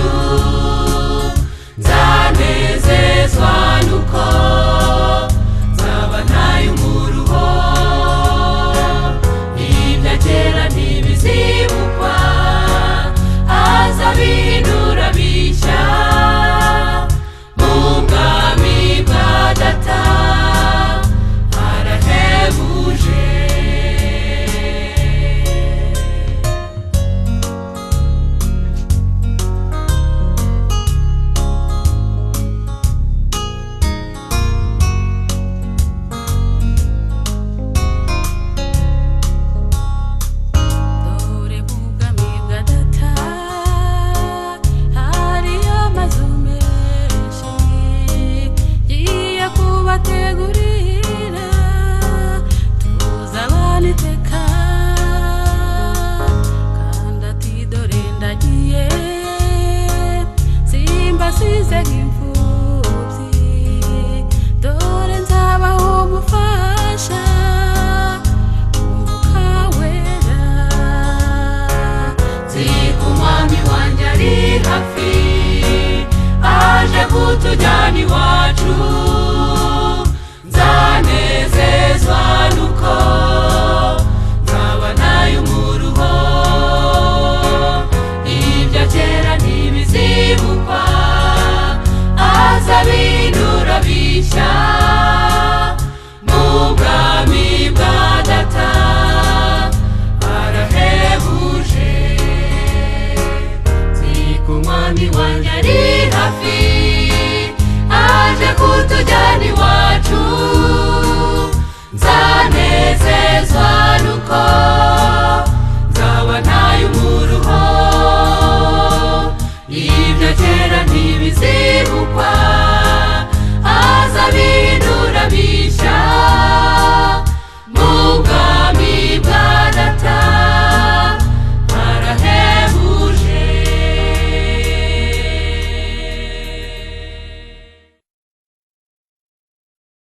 wacu nzanezezwa nuko nzaba ntaye umuruho ibya kera ntibizibukwa azabihindura bishya mu bwami bwa data arahebuje kutujyana iwacu nzanezezwa nuko nzaba ntaye umuruho ibya kera ntibizibukwa azabihindura bishya mu bwami bwa data arahebuje nzi ko umwami wanjye ari